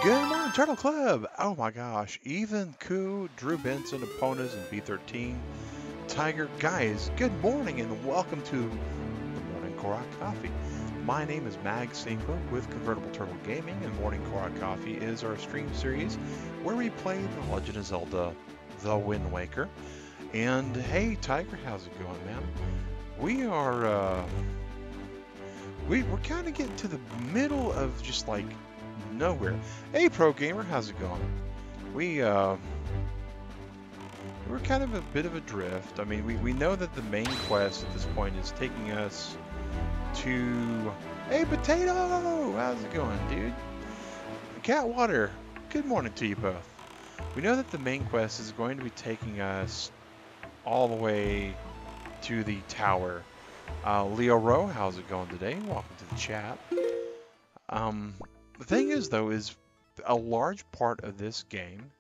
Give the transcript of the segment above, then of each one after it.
Good morning, Turtle Club! Oh my gosh, Ethan, Koo, Drew Benson, Opponents, and B13, Tiger, guys, good morning and welcome to the Morning Korok Coffee. My name is Mag Singler with Convertible Turtle Gaming, and Morning Korok Coffee is our stream series where we play The Legend of Zelda, The Wind Waker. And hey, Tiger, how's it going, man? We're kind of getting to the middle of just like nowhere. Hey, Pro Gamer, how's it going? We're kind of a bit of a drift. I mean, we know that the main quest at this point is taking us to... Hey, Potato! How's it going, dude? Catwater, good morning to you both. We know that the main quest is going to be taking us all the way to the tower. Leo Rowe, how's it going today? Welcome to the chat. The thing is, though, is a large part of this game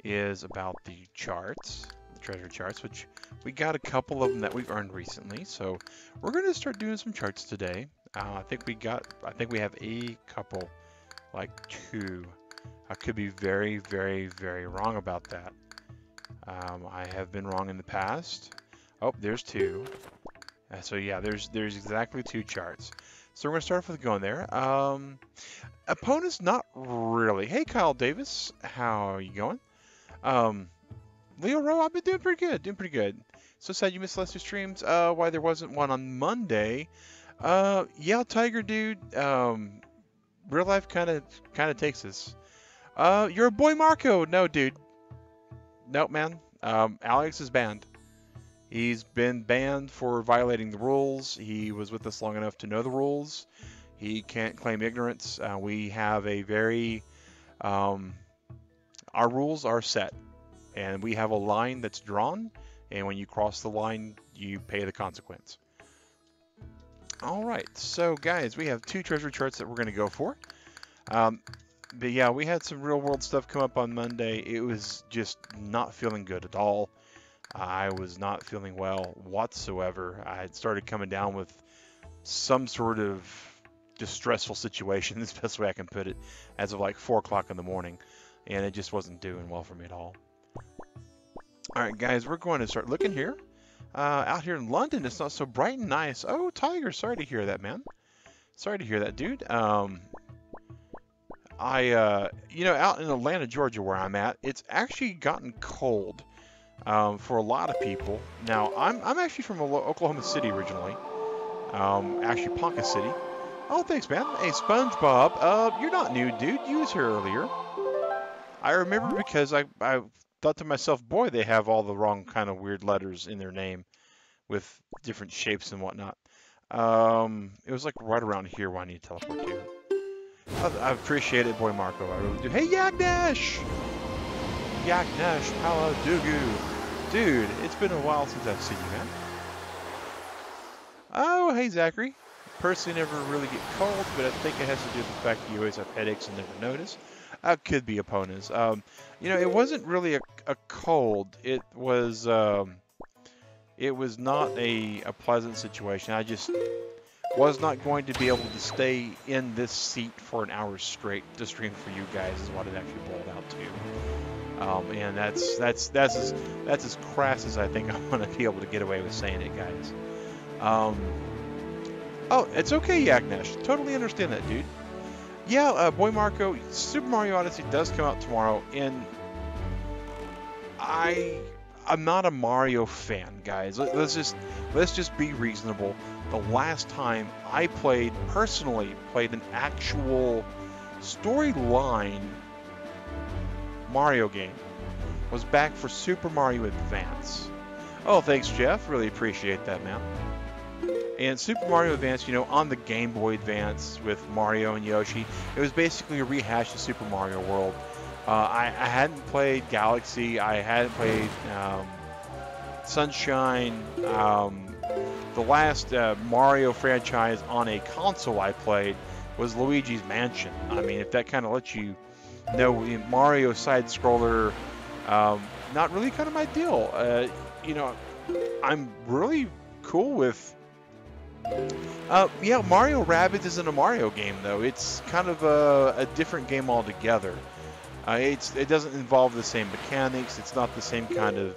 is about the charts, the treasure charts, which we got a couple of them that we've earned recently. So we're going to start doing some charts today. I think we have a couple, like 2. I could be very, very, very wrong about that. I have been wrong in the past. Oh, there's 2. So yeah, there's exactly 2 charts. So we're going to start off with going there. Opponents, not really. Hey, Kyle Davis, how are you going? Leo Rowe, I've been doing pretty good. So sad you missed the last 2 streams. Why there wasn't one on Monday? Yeah, Tiger dude. Real life kind of takes us. You're a boy, Marco. No, dude. Nope, man. Alex is banned. He's been banned for violating the rules. He was with us long enough to know the rules. He can't claim ignorance. We have a very... our rules are set. And we have a line that's drawn. And when you cross the line, you pay the consequence. Alright, so guys, we have 2 treasure charts that we're going to go for. But yeah, we had some real world stuff come up on Monday. It was just not feeling good at all. I was not feeling well whatsoever. I had started coming down with some sort of distressful situation, is the best way I can put it, as of like 4 o'clock in the morning. And it just wasn't doing well for me at all. Alright guys, we're going to start looking here. Out here in London, it's not so bright and nice. Oh, Tiger, sorry to hear that, man. Sorry to hear that, dude. You know, out in Atlanta, Georgia, where I'm at, it's actually gotten cold. For a lot of people. Now, I'm actually from Oklahoma City originally. Actually, Ponca City. Oh, thanks, man. Hey, SpongeBob. You're not new, dude. You was here earlier. I remember because I thought to myself, boy, they have all the wrong kind of weird letters in their name with different shapes and whatnot. It was like right around here where I need to teleport to. I appreciate it, boy Marco. I really do. Hey, Yagnash! Yagnash, how do you? Dude, it's been a while since I've seen you, man. Oh, hey, Zachary. Personally, never really get cold, but I think it has to do with the fact that you always have headaches and never notice. Could be opponents. You know, it wasn't really a cold. It was not a pleasant situation. I just was not going to be able to stay in this seat for an hour straight to stream for you guys, is what it actually boiled out to. And that's as crass as I think I'm gonna be able to get away with saying it, guys. Oh, it's okay, Yagnash. Totally understand that, dude. Yeah, boy Marco, Super Mario Odyssey does come out tomorrow, and I'm not a Mario fan, guys. Let's just be reasonable. The last time I personally played an actual storyline Mario game was back for Super Mario Advance. Oh, thanks, Jeff. Really appreciate that, man. And Super Mario Advance, you know, on the Game Boy Advance with Mario and Yoshi, it was basically a rehash of Super Mario World. I hadn't played Galaxy. I hadn't played Sunshine. The last Mario franchise on a console I played was Luigi's Mansion. I mean, if that kind of lets you know, Mario side-scroller, not really kind of my deal. You know, I'm really cool with Yeah, Mario Rabbids isn't a Mario game though. It's kind of a different game altogether. It doesn't involve the same mechanics. It's not the same kind of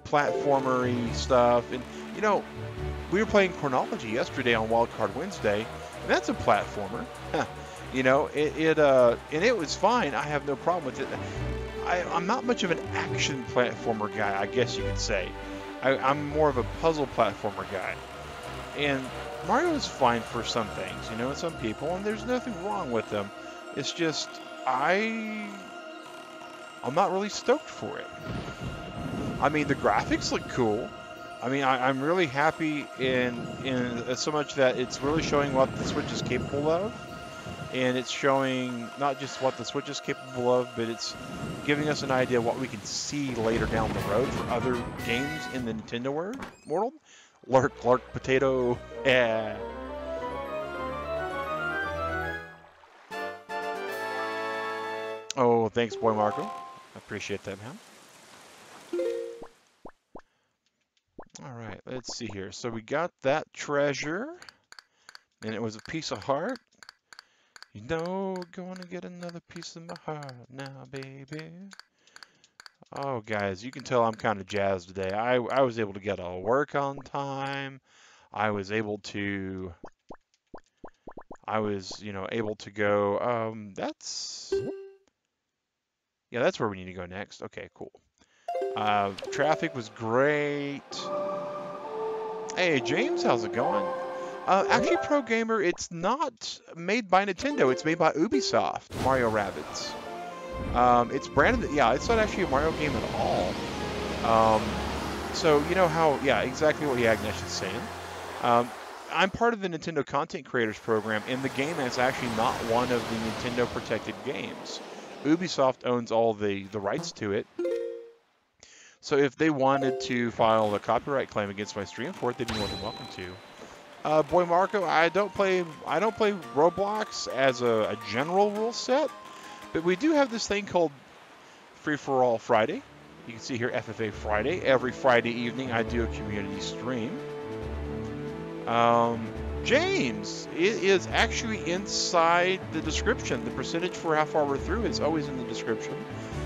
platformery stuff. And you know, we were playing Chronology yesterday on Wildcard Wednesday, and that's a platformer. You know, and it was fine. I have no problem with it. I'm not much of an action platformer guy, I guess you could say. I'm more of a puzzle platformer guy. And Mario is fine for some things, you know, and some people, and there's nothing wrong with them. It's just I'm not really stoked for it. I mean, the graphics look cool. I mean, I'm really happy in so much that it's really showing what the Switch is capable of, and it's showing not just what the Switch is capable of, but it's giving us an idea of what we can see later down the road for other games in the Nintendo world. Lark, potato, yeah. Oh, thanks, Boy Marco. I appreciate that, man. All right, let's see here. So we got that treasure, and it was a piece of heart. You know, going to get another piece of my heart now, baby. Oh, guys, you can tell I'm kind of jazzed today. I was able to get all work on time. I was, you know, able to go. That's where we need to go next. Okay, cool. Traffic was great. Hey, James, how's it going? Actually, Pro Gamer, it's not made by Nintendo. It's made by Ubisoft, Mario Rabbids. It's branded, yeah, it's not actually a Mario game at all. So, you know how, yeah, exactly what Agnesh is saying. I'm part of the Nintendo Content Creators Program, and the game is actually not one of the Nintendo protected games. Ubisoft owns all the rights to it. So if they wanted to file a copyright claim against my stream for it, they'd be more than welcome to. Boy Marco, I don't play Roblox as a general rule set, but we do have this thing called Free-for-All Friday. You can see here FFA Friday. Every Friday evening I do a community stream. James, it is actually inside the description. The percentage for how far we're through is always in the description.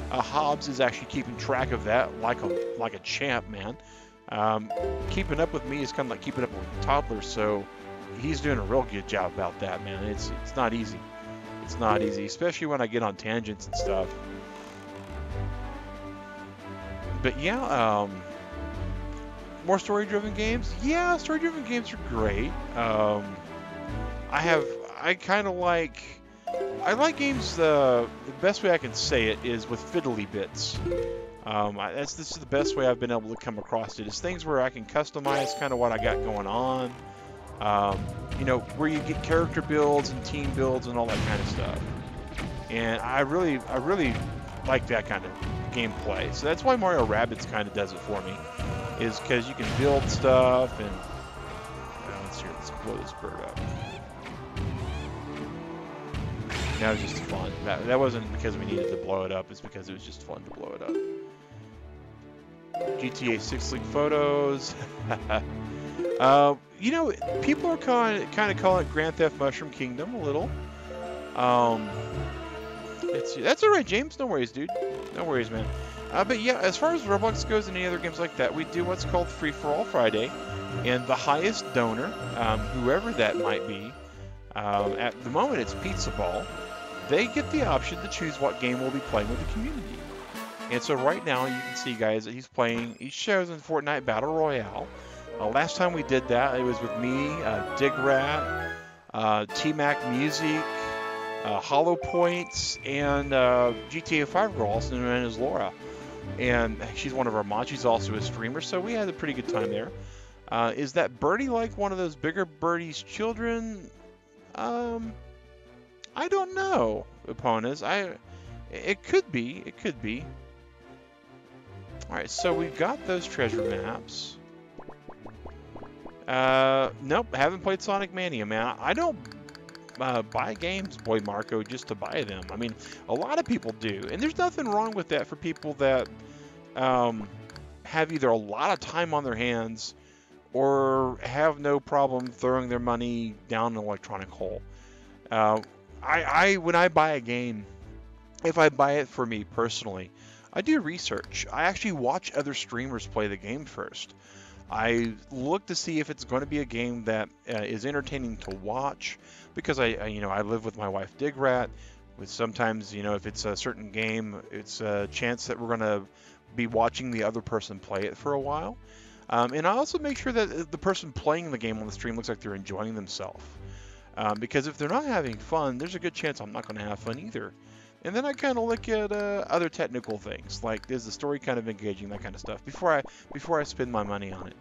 Hobbs is actually keeping track of that like a champ, man. Keeping up with me is kind of like keeping up with toddlers, so he's doing a real good job about that, man. It's not easy. It's not easy, especially when I get on tangents and stuff. But yeah, more story-driven games? Yeah, story-driven games are great. I like games, the best way I can say it is with fiddly bits. This is the best way I've been able to come across it, is things where I can customize kind of what I got going on. You know, where you get character builds and team builds and all that kind of stuff. And I really like that kind of gameplay. So that's why Mario Rabbids kind of does it for me, is because you can build stuff and... let's blow this bird up. That was just fun. That wasn't because we needed to blow it up, it's because it was just fun to blow it up. GTA 6 leak photos. You know, people are kind of calling it Grand Theft Mushroom Kingdom a little. That's alright, James. No worries, dude. No worries, man. But yeah, as far as Roblox goes and any other games like that, we do what's called Free-for-All Friday. And the highest donor, whoever that might be, at the moment it's Pizza Ball, they get the option to choose what game we'll be playing with the community. And so right now you can see, guys, that he's playing, he shows in Fortnite Battle Royale. Last time we did that, it was with me, DigRat, T-Mac Music, Hollow Points, and GTA 5 girl, also known as Laura. And she's one of our mods. She's also a streamer, so we had a pretty good time there. Is that birdie like one of those bigger birdie's children? I don't know, opponents. It could be. It could be. Alright, so we've got those treasure maps. Nope, haven't played Sonic Mania, man. I don't buy games, Boy Marco, just to buy them. I mean, a lot of people do. And there's nothing wrong with that for people that have either a lot of time on their hands or have no problem throwing their money down an electronic hole. Uh, when I buy a game, if I buy it for me personally, I do research. I actually watch other streamers play the game first. I look to see if it's going to be a game that is entertaining to watch, because I live with my wife DigRat. With sometimes, if it's a certain game, it's a chance that we're going to be watching the other person play it for a while. And I also make sure that the person playing the game on the stream looks like they're enjoying themselves. Because if they're not having fun, there's a good chance I'm not going to have fun either. And then I kind of look at other technical things, like is the story kind of engaging, that kind of stuff, before I spend my money on it.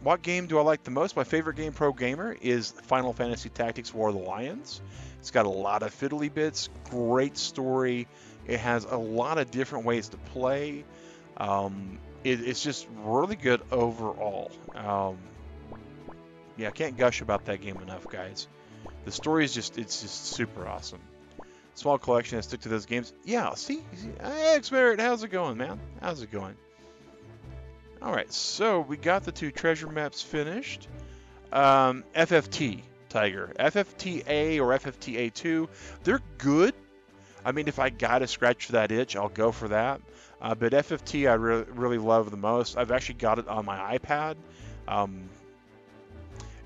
What game do I like the most? My favorite game, pro gamer, is Final Fantasy Tactics War of the Lions. It's got a lot of fiddly bits, great story. It has a lot of different ways to play. It's just really good overall. Yeah, I can't gush about that game enough, guys. The story is it's just super awesome. Small collection, I stick to those games. Yeah, see? Hey, X-Merit, how's it going, man? How's it going? Alright, so we got the 2 treasure maps finished. FFT, Tiger. FFTA or FFTA2, they're good. I mean, if I gotta scratch that itch, I'll go for that. But FFT I really love the most. I've actually got it on my iPad.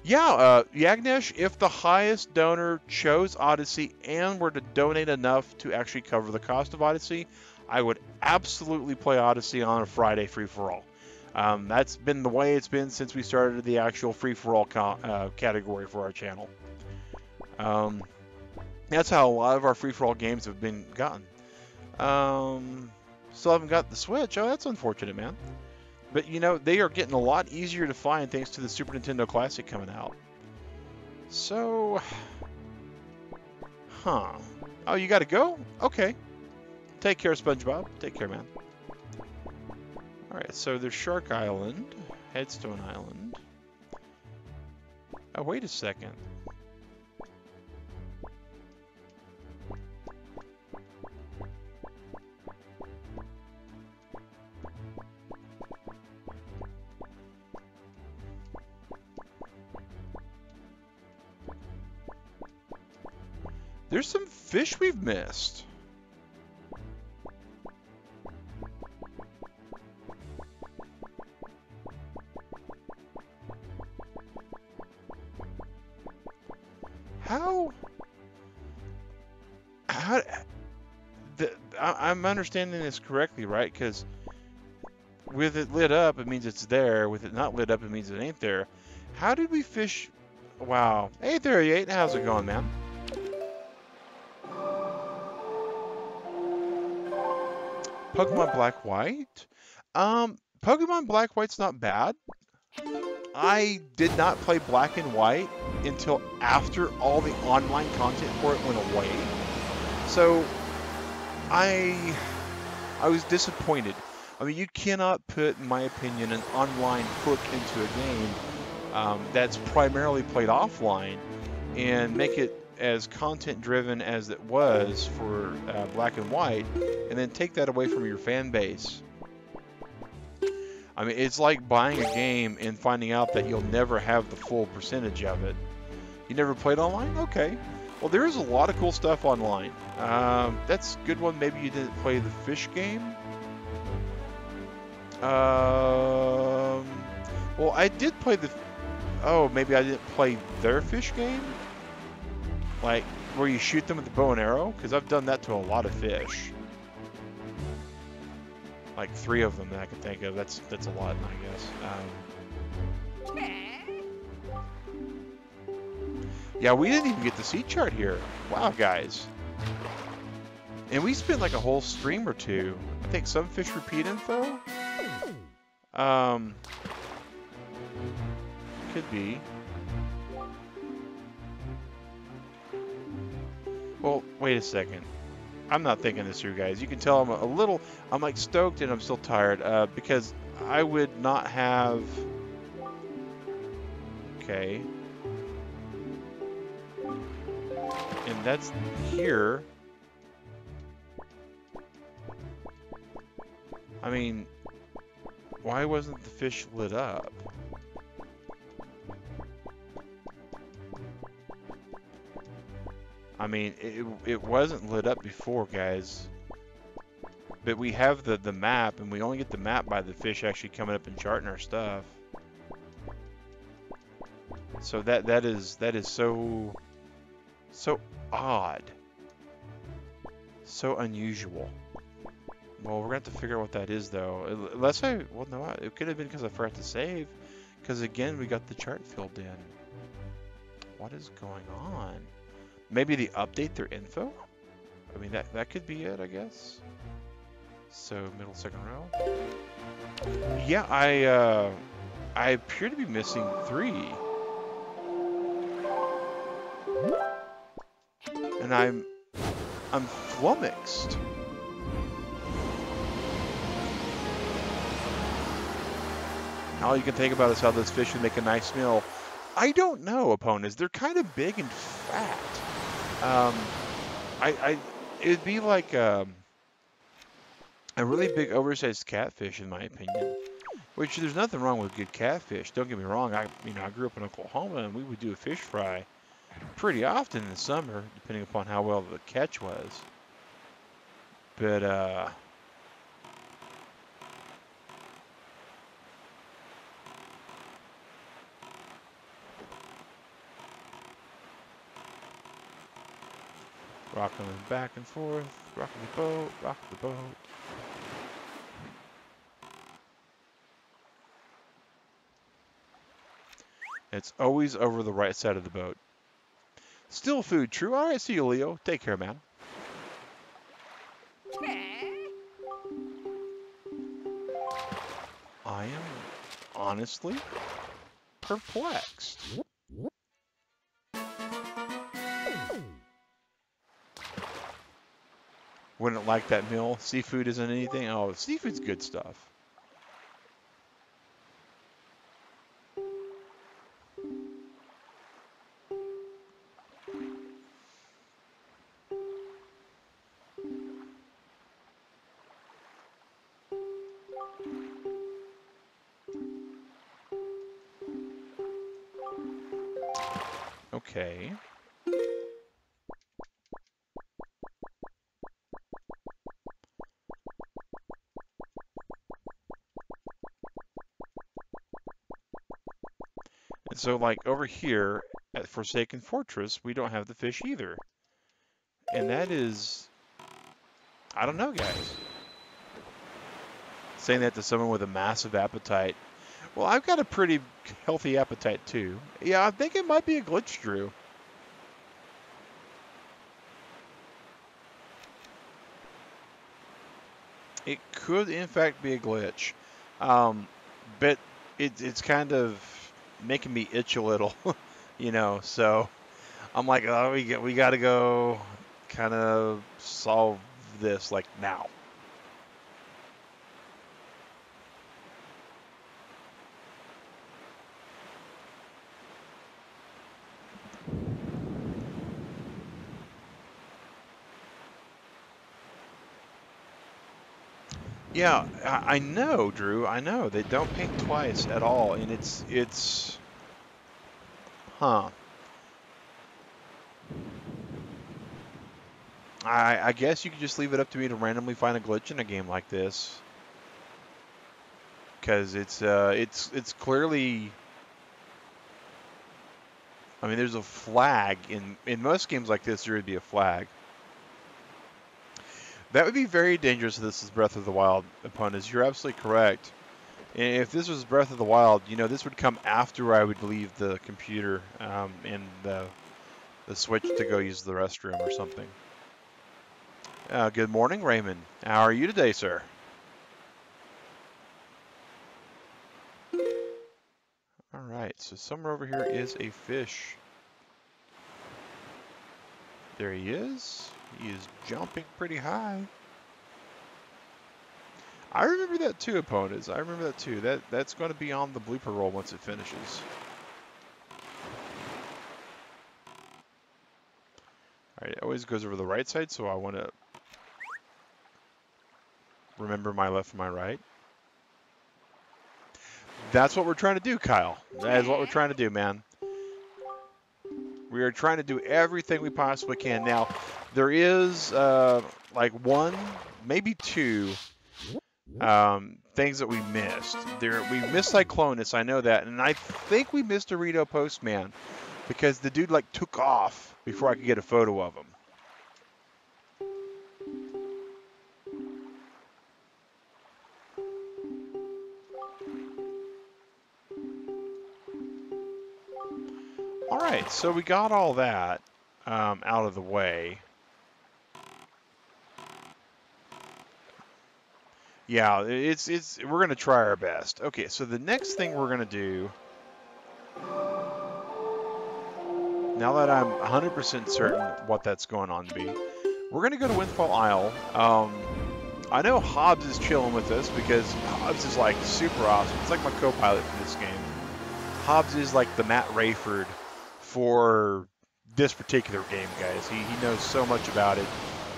Yagnesh, if the highest donor chose Odyssey and were to donate enough to actually cover the cost of Odyssey, I would absolutely play Odyssey on a Friday free-for-all. That's been the way it's been since we started the actual free-for-all category for our channel. That's how a lot of our free-for-all games have been gotten. Still haven't got the Switch. Oh, that's unfortunate, man. But, they are getting a lot easier to find thanks to the Super Nintendo Classic coming out. So... Oh, you gotta go? Okay. Take care, SpongeBob. Take care, man. Alright, so there's Shark Island. Headstone Island. Oh, wait a second. There's some fish we've missed. I'm understanding this correctly, right? Because with it lit up, it means it's there. With it not lit up, it means it ain't there. How did we fish? Wow. Hey, 38. How's it going, man? Pokemon Black White? Pokemon Black White's not bad. I did not play Black and White until after all the online content for it went away. So I was disappointed. I mean, you cannot put, in my opinion, an online hook into a game that's primarily played offline and make it as content driven as it was for Black and White, and then take that away from your fan base. I mean, it's like buying a game and finding out that you'll never have the full percentage of it. You never played online? Okay. Well, there is a lot of cool stuff online. That's a good one. Maybe you didn't play the fish game. Well, I did play the... Oh, maybe I didn't play their fish game? Like, where you shoot them with the bow and arrow? Because I've done that to a lot of fish. Like 3 of them that I can think of. That's a lot, I guess. Yeah, we didn't even get the sea chart here. Wow, guys. And we spent like a whole stream or 2. I think some fish repeat info? Could be. Well, wait a second. I'm not thinking this through, guys. You can tell I'm like stoked and I'm still tired because I would not have... Okay. And that's here. I mean, why wasn't the fish lit up? I mean, it wasn't lit up before, guys. But we have the map, and we only get the map by the fish actually coming up and charting our stuff. So that is so odd, so unusual. Well, we're gonna have to figure out what that is, though. Unless well, no, it could have been because I forgot to save. Because again, we got the chart filled in. What is going on? Maybe they update their info? I mean, that could be it, I guess. So, middle second row. Yeah, I appear to be missing 3. And I'm flummoxed. All you can think about is how those fish would make a nice meal. I don't know, opponents. They're kind of big and fat. It'd be like a really big, oversized catfish, in my opinion. Which there's nothing wrong with good catfish. Don't get me wrong. I grew up in Oklahoma, and we would do a fish fry pretty often in the summer, depending upon how well the catch was. But rocking them back and forth, rocking the boat, rocking the boat. It's always over the right side of the boat. Still food, true. All right, see you, Leo. Take care, man. I am honestly perplexed. Wouldn't like that meal. Seafood isn't anything. Oh, seafood's good stuff. Okay. And so, like, over here at Forsaken Fortress, we don't have the fish either. And that is... I don't know, guys. Saying that to someone with a massive appetite. Well, I've got a pretty healthy appetite, too. Yeah, I think it might be a glitch, Drew. It could, in fact, be a glitch. But it's kind of making me itch a little, you know, so I'm like, oh, we got to go kind of solve this, like, now. Yeah, I know, Drew. I know. They don't paint twice at all, and it's huh. I guess you could just leave it up to me to randomly find a glitch in a game like this. Because it's clearly, I mean, there's a flag. In most games like this, there would be a flag. That would be very dangerous if this is Breath of the Wild, opponents. You're absolutely correct. And if this was Breath of the Wild, you know, this would come after I would leave the computer and the switch to go use the restroom or something. Good morning, Raymond. How are you today, sir? All right, so somewhere over here is a fish. There he is. He is jumping pretty high. I remember that too, opponents. I remember that too. That's going to be on the blooper roll once it finishes. All right, it always goes over the right side, so I want to remember my left and my right. That's what we're trying to do, Kyle. That is what we're trying to do, man. We are trying to do everything we possibly can. Now, there is like one, maybe two things that we missed. We missed Cyclonus, I know that, and I think we missed Dorito Postman because the dude like took off before I could get a photo of him. All right, so we got all that out of the way. Yeah, we're gonna try our best. Okay, so the next thing we're gonna do, now that I'm 100% certain what that's going on to be, we're gonna go to Windfall Isle. I know Hobbs is chilling with us because Hobbs is like super awesome. It's like my co-pilot for this game. Hobbs is like the Matt Rayford for this particular game, guys. He knows so much about it.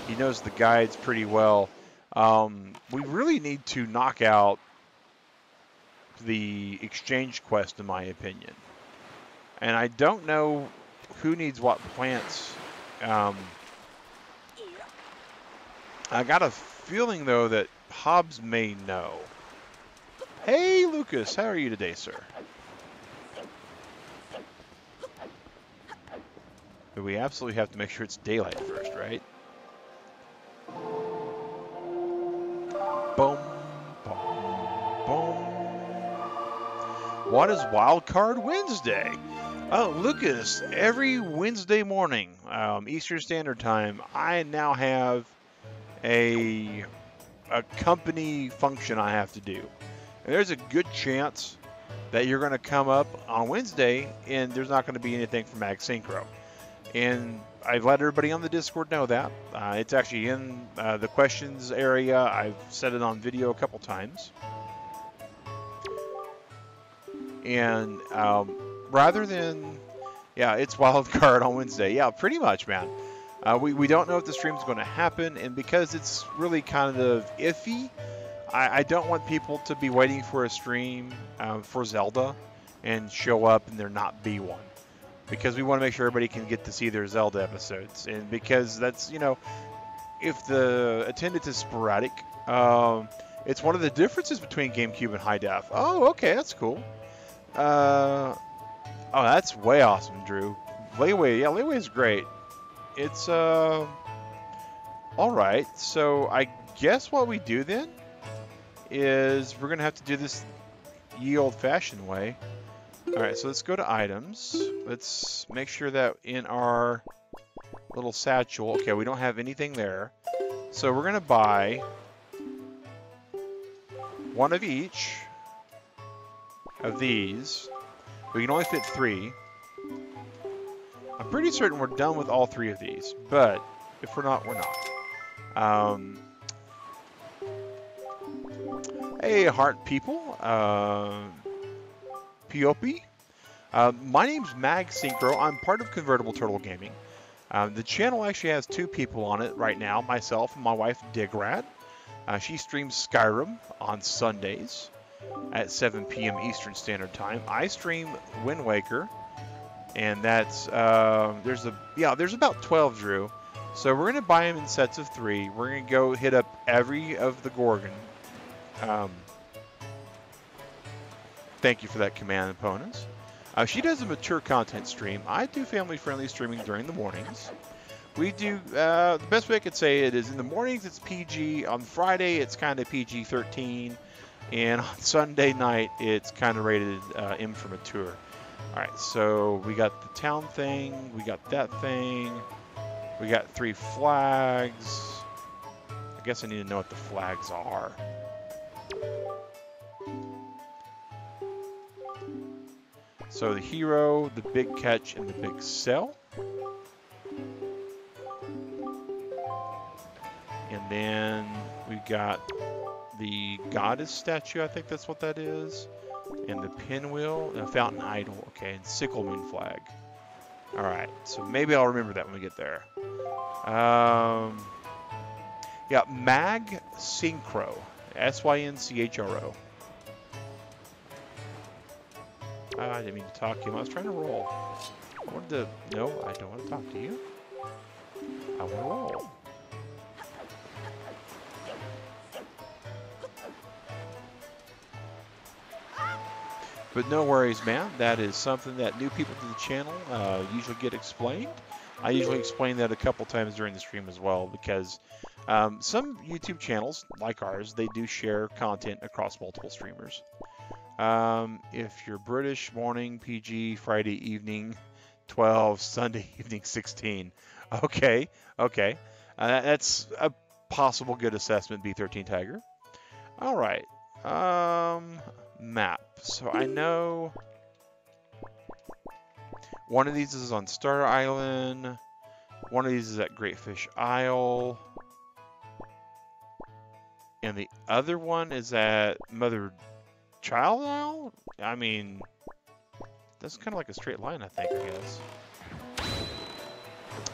He knows the guides pretty well. We really need to knock out the exchange quest, in my opinion. And I don't know who needs what plants. I got a feeling, though, that Hobbs may know. Hey, Lucas, how are you today, sir? But we absolutely have to make sure it's daylight first, right? Boom, boom, boom. What is Wildcard Wednesday? Oh, Lucas, every Wednesday morning, Eastern Standard Time, I now have a company function I have to do. And there's a good chance that you're going to come up on Wednesday and there's not going to be anything from Mag Synchro. And I've let everybody on the Discord know that. It's actually in the questions area. I've said it on video a couple times. And rather than, yeah, it's Wildcard on Wednesday. Yeah, pretty much, man. We don't know if the stream's going to happen. And because it's really kind of iffy, I don't want people to be waiting for a stream for Zelda and show up and there not be one. Because we want to make sure everybody can get to see their Zelda episodes. And because that's, you know, if the attendance is sporadic, it's one of the differences between GameCube and High Def. Oh, okay, that's cool. Oh, that's way awesome, Drew. Layway, yeah, Layway is great. It's, all right. So I guess what we do then is we're going to have to do this ye old-fashioned way. All right, so let's go to items. Let's make sure that in our little satchel, okay, we don't have anything there. So we're going to buy one of each of these. We can only fit 3. I'm pretty certain we're done with all 3 of these, but if we're not, we're not. Hey, heart people. Piopi. My name's Mag Synchro. I'm part of Convertible Turtle Gaming. The channel actually has 2 people on it right now, myself and my wife, DigRat. She streams Skyrim on Sundays at 7 p.m. Eastern Standard Time. I stream Windwaker, and that's, there's about 12, Drew. So we're going to buy them in sets of 3. We're going to go hit up every of the Gorgon. Thank you for that command, opponents. She does a mature content stream. I do family-friendly streaming during the mornings. We do, the best way I could say it is in the mornings it's PG, on Friday it's kind of PG-13, and on Sunday night it's kind of rated M for mature. Alright, so we got the town thing, we got that thing, we got 3 flags. I guess I need to know what the flags are. So the hero, the big catch, and the big sell. And then we got the goddess statue, I think that's what that is. And the pinwheel, and a fountain idol, okay, and sickle moon flag. Alright, so maybe I'll remember that when we get there. Yeah, Mag Synchro, S-Y-N-C-H-R-O. I didn't mean to talk to him. I was trying to roll. I wanted to... No, I don't want to talk to you. I want to roll. But no worries, man. That is something that new people to the channel usually get explained. I usually explain that a couple times during the stream as well, because some YouTube channels, like ours, they do share content across multiple streamers. If you're British, morning, PG, Friday evening, 12, Sunday evening, 16. Okay, okay. That's a possible good assessment, B13 Tiger. All right. Map. So I know one of these is on Star Island. One of these is at Great Fish Isle. And the other one is at Mother Child Isle? I mean, that's kind of like a straight line, I think, I guess.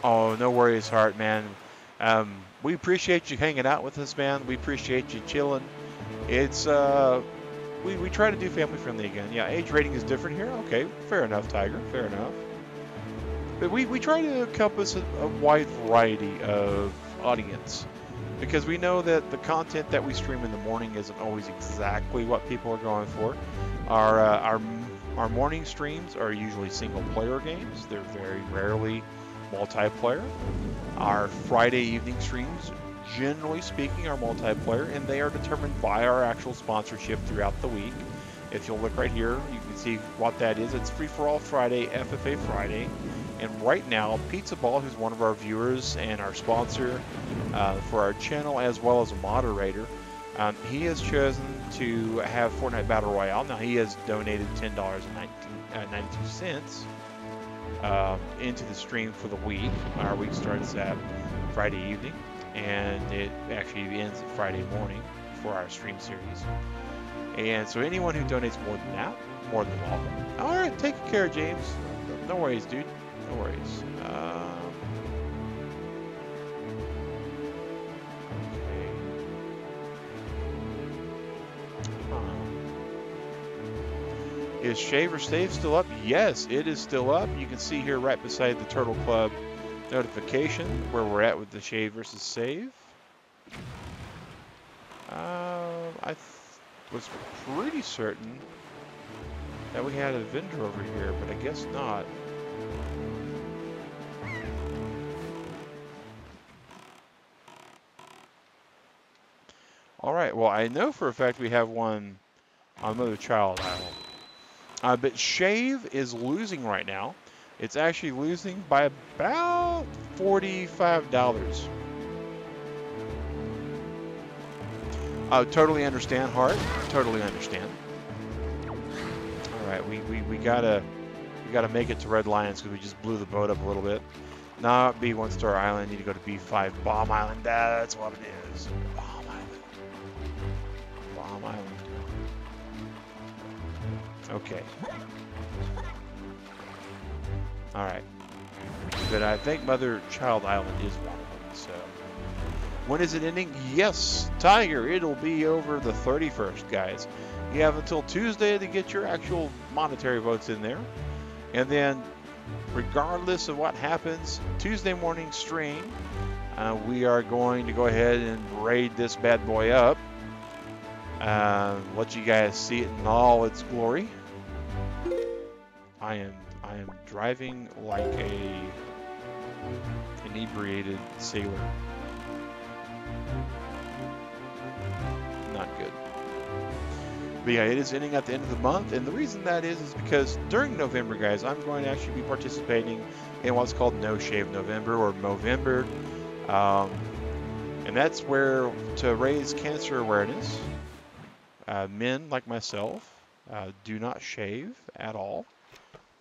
Oh, no worries, Heart, man. We appreciate you hanging out with us, man. We appreciate you chilling. It's, we try to do family friendly again. Yeah, age rating is different here. Okay, fair enough, Tiger. Fair enough. But we try to encompass a wide variety of audience, because we know that the content that we stream in the morning isn't always exactly what people are going for. Our morning streams are usually single player games. They're very rarely multiplayer. Our Friday evening streams, generally speaking, are multiplayer, and they are determined by our actual sponsorship throughout the week. If you'll look right here, you can see what that is. It's Free for All Friday, FFA Friday. And right now, Pizza Ball, who's one of our viewers and our sponsor for our channel, as well as a moderator, he has chosen to have Fortnite Battle Royale. Now, he has donated $10.92 into the stream for the week. Our week starts at Friday evening, and it actually ends at Friday morning for our stream series. And so anyone who donates more than that, more than welcome. All right, take care, James. No worries, dude. No worries. Okay. Is Shave or Save still up? Yes, it is still up. You can see here right beside the Turtle Club notification where we're at with the Shave versus Save. I was pretty certain that we had a vendor over here, but I guess not. All right, well, I know for a fact we have one on Mother Child Isle. But Shave is losing right now. It's actually losing by about $45. Totally understand, Heart. Totally understand. All right, we gotta make it to Red Lions because we just blew the boat up a little bit. Not B1 Star Island. Need to go to B5 Bomb Island. That's what it is. Bomb Island. Bomb Island. Okay. All right. But I think Mother Child Island is one of them. So when is it ending? Yes, Tiger. It'll be over the 31st, guys. You have until Tuesday to get your actual monetary votes in there. And then, regardless of what happens, Tuesday morning stream, we are going to go ahead and raid this bad boy up. Let you guys see it in all its glory. I am driving like a inebriated sailor. Not good. But yeah, it is ending at the end of the month, and the reason that is because during November, guys, I'm going to actually be participating in what's called No Shave November or Movember, and that's where to raise cancer awareness. Men like myself do not shave at all,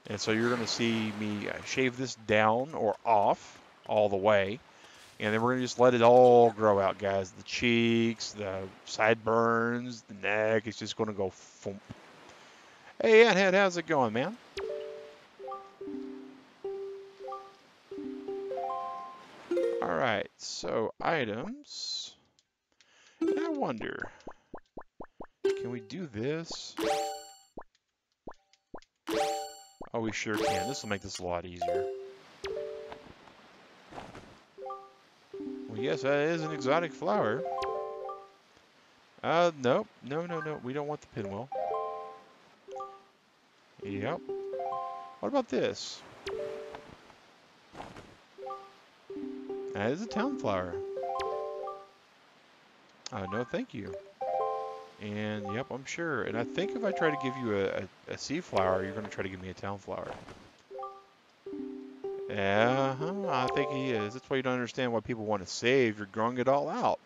and so you're going to see me shave this down or off all the way. And then we're going to just let it all grow out, guys. The cheeks, the sideburns, the neck. It's just going to go thump. Hey, Anthead, how's it going, man? All right, so items. And I wonder, can we do this? Oh, we sure can. This will make this a lot easier. Well, yes, that is an exotic flower. Nope. No, no, no. We don't want the pinwheel. Yep. What about this? That is a town flower. No, thank you. And, yep, I'm sure. And I think if I try to give you a sea flower, you're going to try to give me a town flower. Yeah, I think he is. That's why you don't understand why people want to save. You're growing it all out.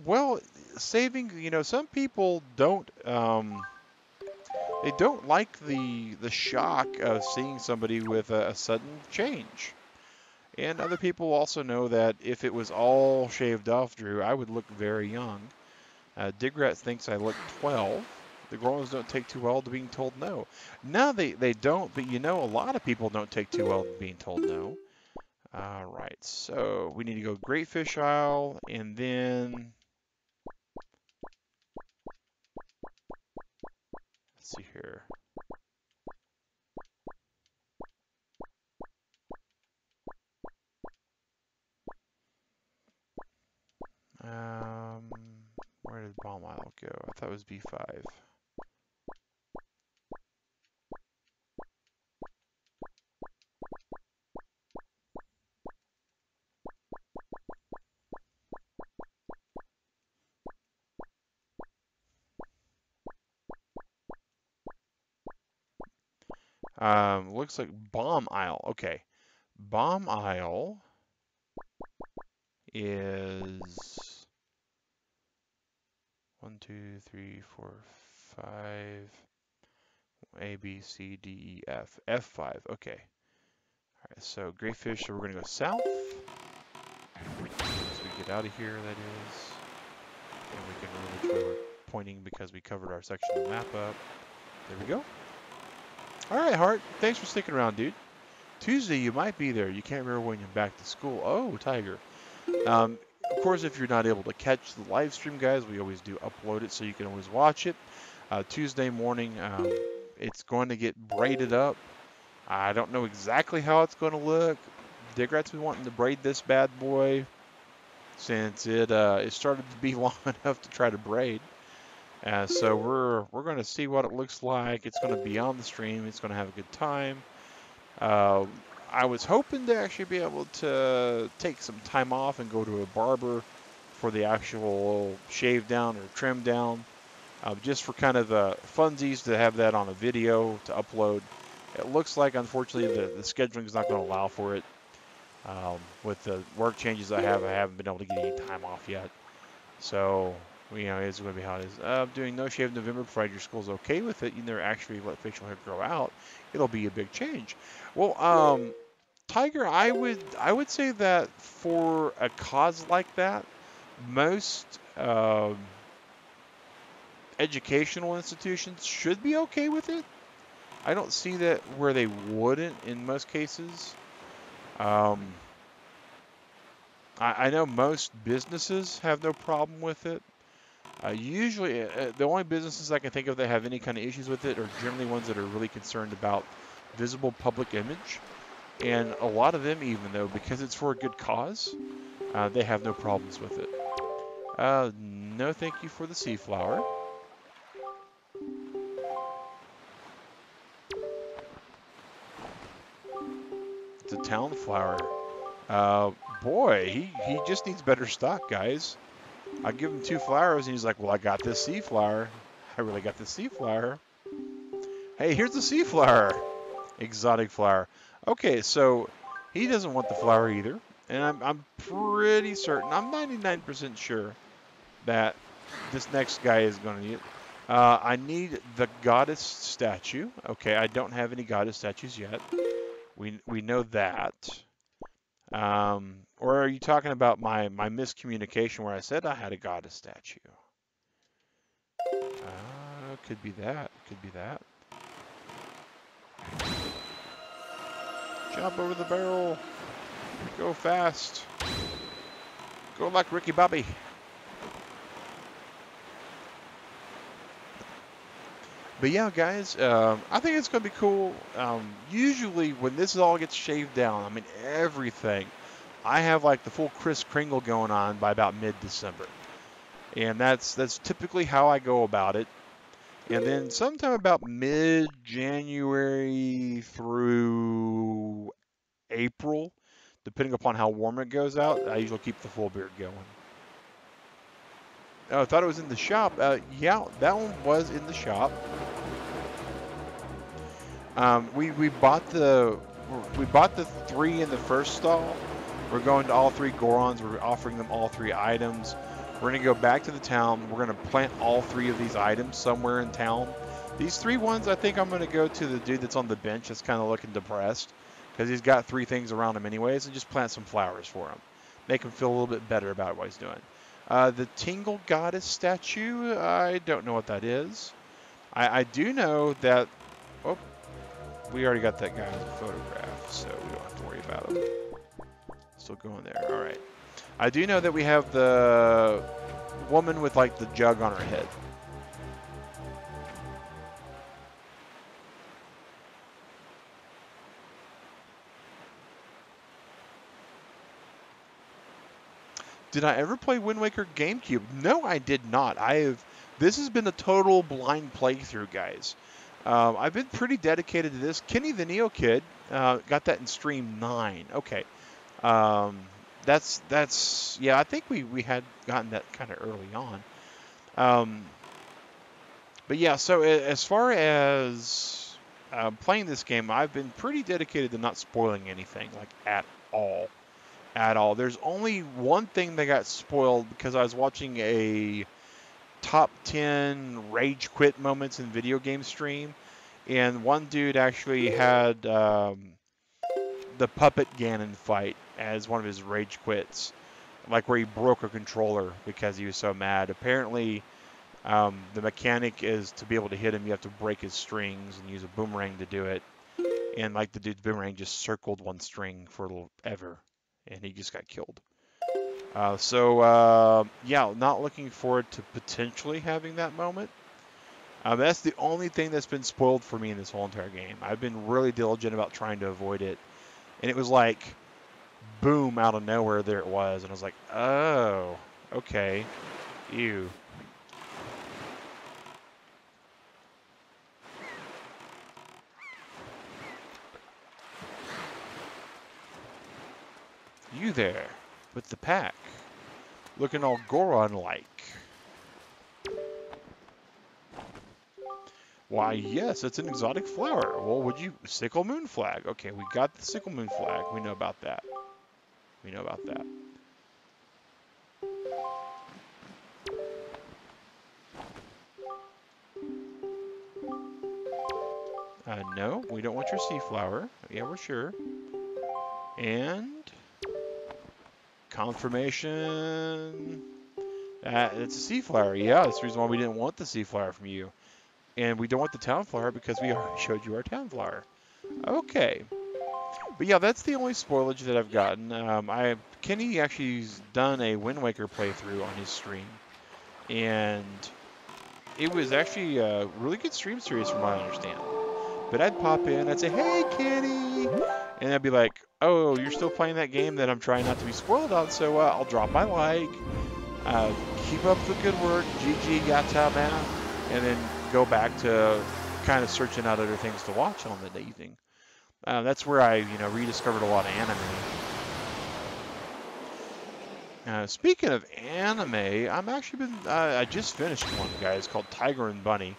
Well, saving, you know, some people don't, they don't like the shock of seeing somebody with a sudden change. And other people also know that if it was all shaved off, Drew, I would look very young. DigRat thinks I look 12. The girls don't take too well to being told no. No, they don't, but you know, a lot of people don't take too well to being told no. All right, so we need to go Great Fish Isle, and then let's see here. Where did Bomb Isle go? I thought it was B5. Looks like Bomb Isle. Okay. Bomb Isle is 1, 2, 3, 4, 5. A, B, C, D, E, F. F5. Okay. All right. So Great Fish. So we're gonna go south. As we get out of here, that is. And we can remember which way we're pointing because we covered our section of the map up. There we go. All right, Hart. Thanks for sticking around, dude. Tuesday, you might be there. You can't remember when you're back to school. Oh, Tiger. Of course, if you're not able to catch the live stream, guys, we always do upload it so you can always watch it. Tuesday morning, it's going to get braided up. I don't know exactly how it's going to look. DigRat's been wanting to braid this bad boy since it started to be long enough to try to braid. So we're going to see what it looks like. It's going to be on the stream. It's going to have a good time. I was hoping to actually be able to take some time off and go to a barber for the actual shave down or trim down, just for kind of the funsies to have that on a video to upload. It looks like, unfortunately, the scheduling is not going to allow for it. With the work changes I haven't been able to get any time off yet. So, you know, it's going to be how it is. Doing no shave in November, provided your school's okay with it, you never actually let facial hair grow out, it'll be a big change. Well, Tiger, I would say that for a cause like that, most educational institutions should be okay with it. I don't see that where they wouldn't in most cases. I know most businesses have no problem with it. Usually, the only businesses I can think of that have any kind of issues with it are generally ones that are really concerned about visible public image. And a lot of them, even though, because it's for a good cause, they have no problems with it. No thank you for the sea flower. It's a town flower. Boy, he just needs better stock, guys. I give him 2 flowers, and he's like, well, I got this sea flower. I really got this sea flower. Hey, here's the sea flower. Exotic flower. Okay, so he doesn't want the flower either. And I'm pretty certain, I'm 99% sure that this next guy is going to need it. I need the goddess statue. Okay, I don't have any goddess statues yet. We know that. Or are you talking about my miscommunication where I said I had a goddess statue? Could be that. Could be that. Jump over the barrel. Go fast. Go like Ricky Bobby. But yeah, guys, I think it's going to be cool. Usually when this all gets shaved down, I mean everything, I have like the full Kris Kringle going on by about mid-December. And that's typically how I go about it. And then sometime about mid-January through April, depending upon how warm it goes out, I usually keep the full beard going. Oh, I thought it was in the shop. Yeah, that one was in the shop. We bought the three in the first stall. We're going to all three Gorons. We're offering them all three items. We're going to go back to the town. We're going to plant all three of these items somewhere in town. These three ones, I think I'm going to go to the dude that's on the bench that's kind of looking depressed because he's got three things around him anyways, and just plant some flowers for him. Make him feel a little bit better about what he's doing. The Tingle Goddess statue, I don't know what that is. I do know that... Oh, we already got that guy as a photograph, so we don't have to worry about him. Still going there. All right. I do know that we have the woman with like the jug on her head. Did I ever play Wind Waker GameCube? No, I did not. This has been a total blind playthrough, guys. I've been pretty dedicated to this. Kenny the Neo Kid got that in stream 9. Okay. Yeah, I think we had gotten that kind of early on. But yeah, so as far as playing this game, I've been pretty dedicated to not spoiling anything, like at all. At all. There's only one thing that got spoiled because I was watching a top 10 rage quit moments in video game stream, and one dude actually had the puppet Ganon fight as one of his rage quits, like where he broke a controller because he was so mad. Apparently, the mechanic is to be able to hit him, you have to break his strings and use a boomerang to do it. And like the dude's boomerang just circled one string for ever, and he just got killed. Yeah, not looking forward to potentially having that moment. That's the only thing that's been spoiled for me in this whole entire game. I've been really diligent about trying to avoid it. And it was like, boom, out of nowhere, there it was. And I was like, oh, okay, ew. You there, with the pack, looking all Goron-like. Why, yes, it's an exotic flower. Well, would you... Sickle moon flag. Okay, we got the sickle moon flag. We know about that. We know about that. No, we don't want your sea flower. Yeah, we're sure. And... confirmation... it's a sea flower. Yeah, that's the reason why we didn't want the sea flower from you. And we don't want the town flower because we already showed you our town flower. Okay. But yeah, that's the only spoilage that I've gotten. Kenny actually's done a Wind Waker playthrough on his stream. And it was actually a really good stream series from what I understand. But I'd pop in, I'd say, hey, Kenny! And I'd be like, oh, you're still playing that game that I'm trying not to be spoiled on, so I'll drop my like. Keep up the good work, GG, yatta, man. And then go back to kind of searching out other things to watch on the evening. That's where I, rediscovered a lot of anime. Speaking of anime, I just finished one, guys, called Tiger and Bunny.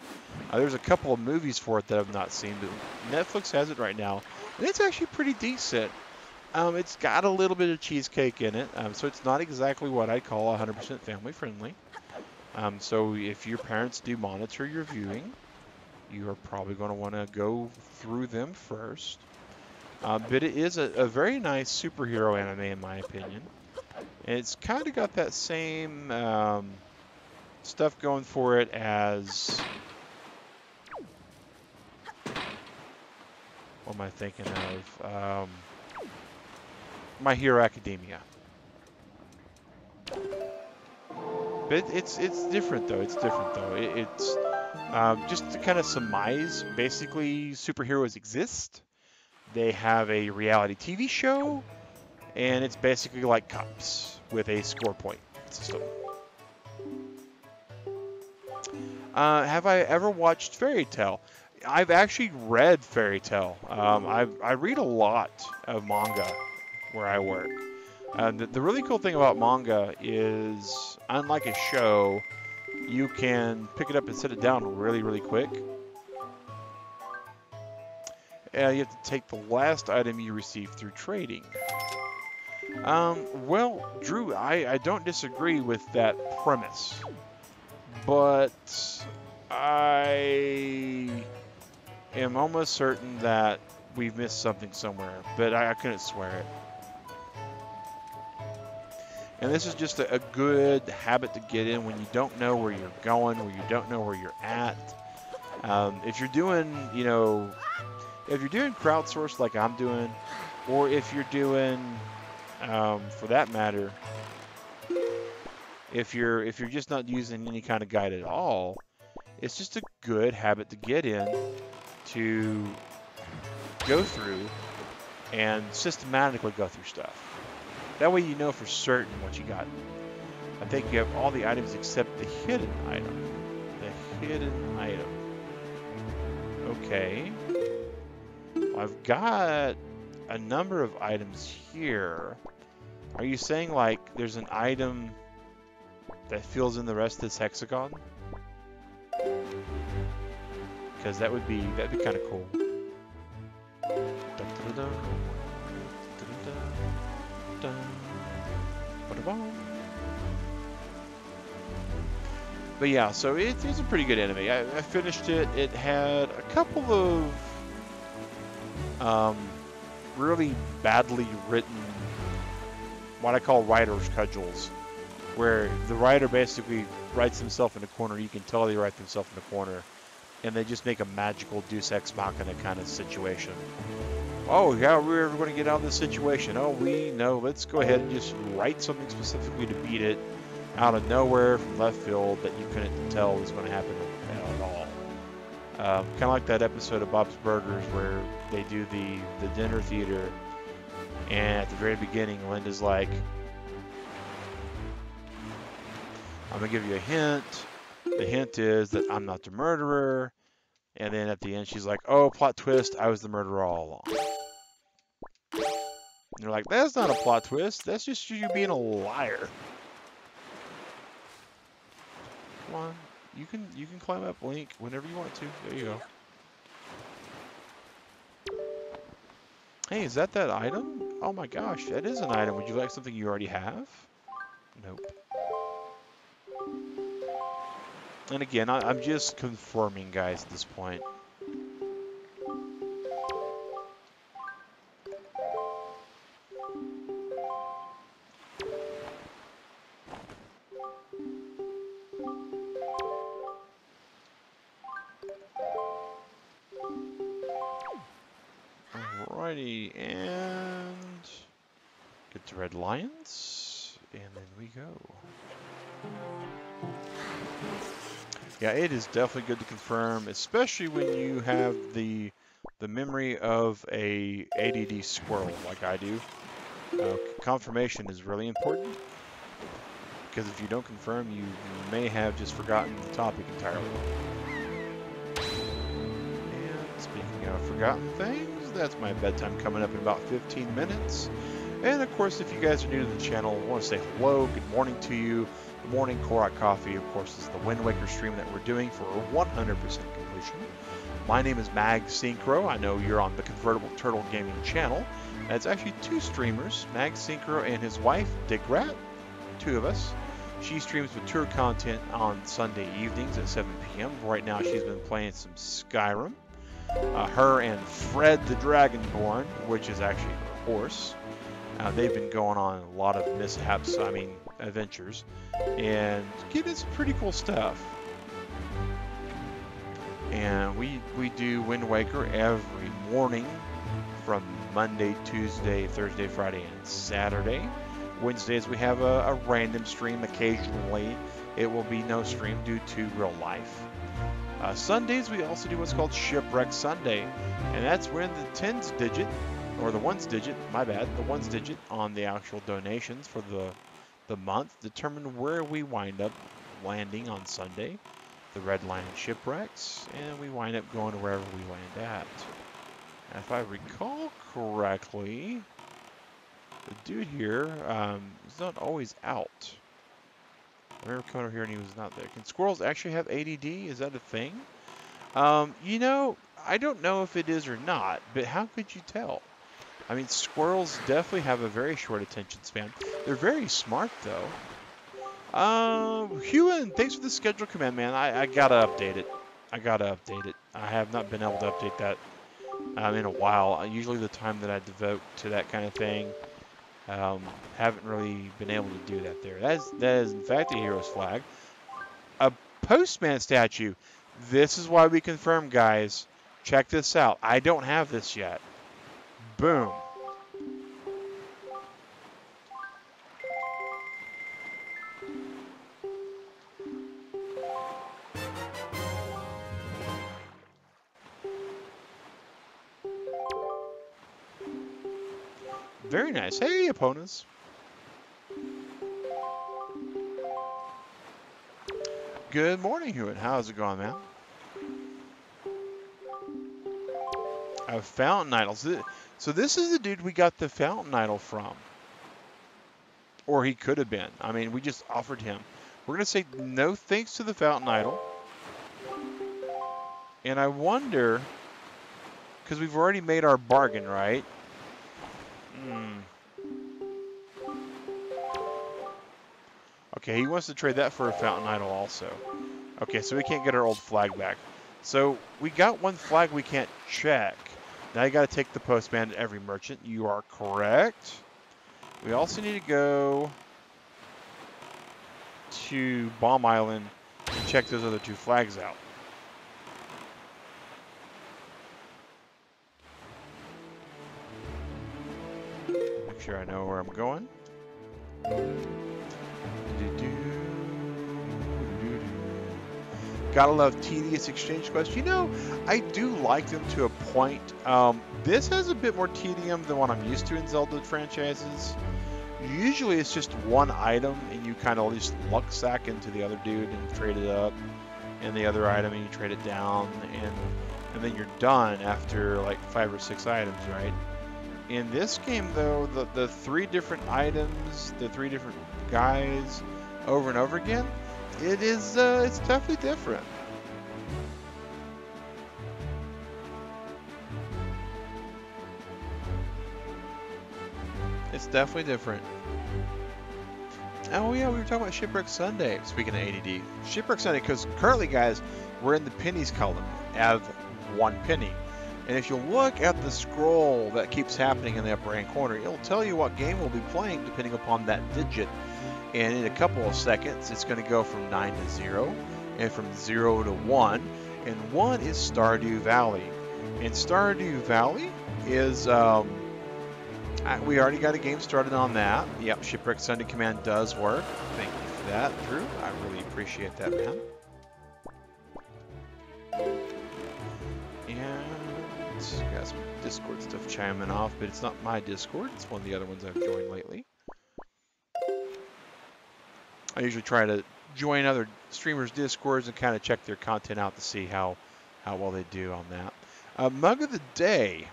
There's a couple of movies for it that I've not seen, but Netflix has it right now, and it's actually pretty decent. It's got a little bit of cheesecake in it, so it's not exactly what I call 100% family friendly. So if your parents do monitor your viewing, you are probably going to want to go through them first. But it is a very nice superhero anime, in my opinion. And it's kind of got that same stuff going for it as... What am I thinking of? My Hero Academia. But it's different though. It's different though. Just to kind of surmise, basically superheroes exist. They have a reality TV show, and it's basically like cops with a score point system. Have I ever watched Fairy Tail? I've actually read Fairy Tail. I read a lot of manga where I work. The really cool thing about manga is, unlike a show, you can pick it up and set it down really, really quick. You have to take the last item you received through trading. Well, Drew, I don't disagree with that premise, but I am almost certain that we've missed something somewhere, but I couldn't swear it. And this is just a good habit to get in when you don't know where you're going, where you don't know where you're at. If you're doing, you know, if you're doing crowdsourced like I'm doing, or if you're doing, for that matter, if you're just not using any kind of guide at all, it's just a good habit to get in, to go through and systematically go through stuff. That way you know for certain what you got. I think you have all the items except the hidden item. The hidden item. Okay. I've got a number of items here. Are you saying like there's an item that fills in the rest of this hexagon? Because that'd be kind of cool. But yeah, so it's a pretty good anime. I finished it. It had a couple of really badly written, what I call writer's cudgels, where the writer basically writes himself in a corner. You can tell they write themselves in a corner, and they just make a magical Deus Ex Machina kind of situation. Oh, yeah, we're ever going to get out of this situation? Oh, we know. Let's go ahead and just write something specifically to beat it out of nowhere from left field that you couldn't tell was going to happen at all. Kind of like that episode of Bob's Burgers where they do the dinner theater, and at the very beginning, Linda's like, I'm going to give you a hint. The hint is that I'm not the murderer. And then at the end, she's like, oh, plot twist, I was the murderer all along. And they're like, that's not a plot twist. That's just you being a liar. Come on. You can climb up, Link, whenever you want to. There you go. Hey, is that item? Oh my gosh, that is an item. Would you like something you already have? Nope. And again, I'm just confirming, guys, at this point. Alrighty, and get to Red Lions, and then we go. Yeah, it is definitely good to confirm, especially when you have the memory of a ADD squirrel like I do. Confirmation is really important, because if you don't confirm, you may have just forgotten the topic entirely. And speaking of forgotten things, that's my bedtime coming up in about 15 minutes. And of course, if you guys are new to the channel, I want to say hello, good morning to you. Good morning, Korok Coffee, of course, is the Windwaker stream that we're doing for 100% completion. My name is Mag Synchro. I know you're on the Convertible Turtle Gaming channel. And it's actually two streamers, Mag Synchro and his wife, DigRat, two of us. She streams mature content on Sunday evenings at 7 p.m. Right now, she's been playing some Skyrim. Her and Fred the Dragonborn, which is actually her horse. They've been going on a lot of mishaps, adventures, and getting some pretty cool stuff. And we do Windwaker every morning from Monday, Tuesday, Thursday, Friday, and Saturday. Wednesdays we have a random stream. Occasionally it will be no stream due to real life. Sundays, we also do what's called Shipwreck Sunday, and that's when the tens digit, or the ones digit, my bad, the ones digit on the actual donations for the month determine where we wind up landing on Sunday. The red line in shipwrecks, and we wind up going to wherever we land at. And if I recall correctly, the dude here is not always out. I remember coming over here and he was not there. Can squirrels actually have ADD? Is that a thing? You know, I don't know if it is or not, but how could you tell? I mean, squirrels definitely have a very short attention span. They're very smart, though. Hewan, thanks for the schedule command, man. I gotta update it. I have not been able to update that in a while. Usually the time that I devote to that kind of thing, haven't really been able to do that there. That is in fact a hero's flag. A postman statue. This is why we confirm, guys. Check this out. I don't have this yet. Boom. Very nice. Hey, opponents. Good morning, Hewitt. How's it going, man? A fountain idol. So this is the dude we got the fountain idol from. Or he could have been. I mean, we just offered him. We're going to say no thanks to the fountain idol. And I wonder, because we've already made our bargain, right? Okay, he wants to trade that for a fountain idol also. Okay, so we can't get our old flag back. So we got one flag we can't check. Now you got to take the postman to every merchant. You are correct. We also need to go to Bomb Island and check those other two flags out. Make sure I know where I'm going. Gotta love tedious exchange quests. You know, I do like them to a point. This has a bit more tedium than what I'm used to in Zelda franchises. Usually it's just one item and you kind of just luck sack into the other dude and trade it up, and the other item and you trade it down, and then you're done after like 5 or 6 items, right? In this game though, the 3 different items, the 3 different guys over and over again, it's definitely different. It's definitely different. Oh yeah, we were talking about Shipwreck Sunday. Speaking of ADD, Shipwreck Sunday, because currently, guys, we're in the pennies column of 1 penny. And if you look at the scroll that keeps happening in the upper hand corner, it'll tell you what game we'll be playing depending upon that digit. And in a couple of seconds, it's going to go from 9 to 0, and from 0 to 1. And 1 is Stardew Valley. And Stardew Valley is, we already got a game started on that. Yep, Shipwreck Sunday command does work. Thank you for that, Drew. I really appreciate that, man. And got some Discord stuff chiming off, but it's not my Discord. It's one of the other ones I've joined lately. I usually try to join other streamers' Discords and kind of check their content out to see how well they do on that. Mug of the day